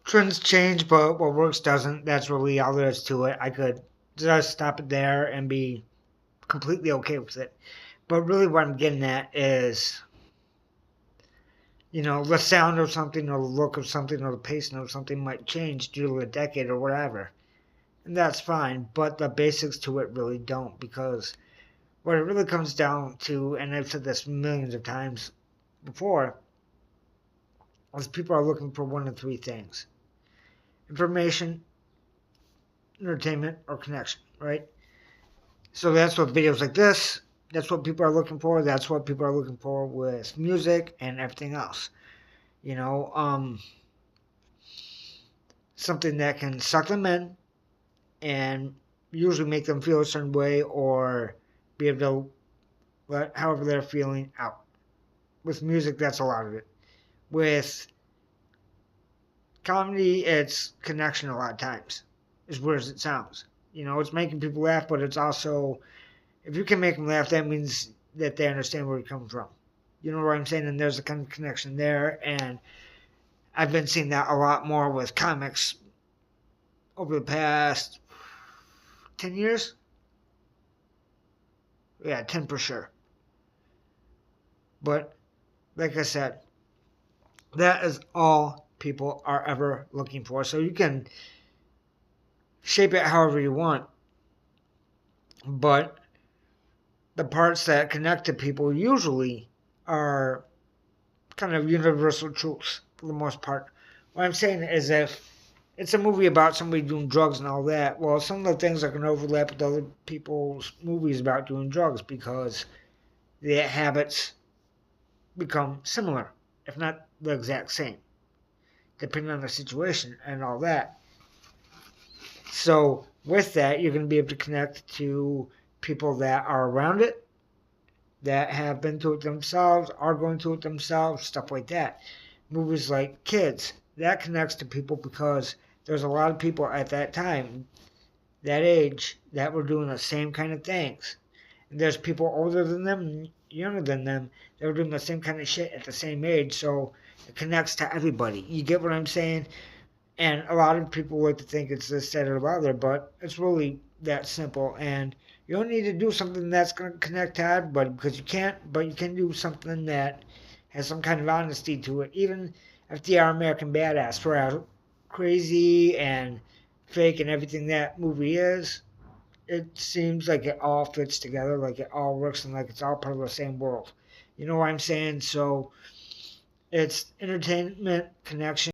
Trends change, but what works doesn't. That's really all there is to it. I could just stop it there and be completely okay with it. But really, what I'm getting at is, the sound of something or the look of something or the pacing of something might change due to a decade or whatever. And that's fine, but the basics to it really don't, because what it really comes down to, and I've said this millions of times before, is people are looking for one of three things: information, entertainment, or connection, right? So that's what videos like this, that's what people are looking for. That's what people are looking for with music and everything else. You know, something that can suck them in and usually make them feel a certain way or be able to let however they're feeling out. With music, that's a lot of it. With comedy, it's connection a lot of times, as weird as it sounds. It's making people laugh, but it's also, if you can make them laugh, that means that they understand where you're coming from. You know what I'm saying? And there's a kind of connection there. And I've been seeing that a lot more with comics over the past 10 years. Yeah, 10 for sure. But like I said, that is all people are ever looking for. So you can shape it however you want. But the parts that connect to people usually are kind of universal truths for the most part. What I'm saying is, if it's a movie about somebody doing drugs and all that, well, some of the things are going to overlap with other people's movies about doing drugs, because the habits become similar, if not the exact same, depending on the situation and all that. So with that, you're going to be able to connect to people that are around it, that have been through it themselves, are going through it themselves, stuff like that. Movies like Kids, that connects to people because there's a lot of people at that time, that age, that were doing the same kind of things. And there's people older than them, younger than them, that were doing the same kind of shit at the same age, so it connects to everybody. You get what I'm saying? And a lot of people like to think it's this, that, or the other, but it's really that simple. And you don't need to do something that's going to connect to everybody, because you can't, but you can do something that has some kind of honesty to it. Even if they are American Badass, for how crazy and fake and everything that movie is, it seems like it all fits together, like it all works, and like it's all part of the same world. You know what I'm saying? So it's entertainment, connection.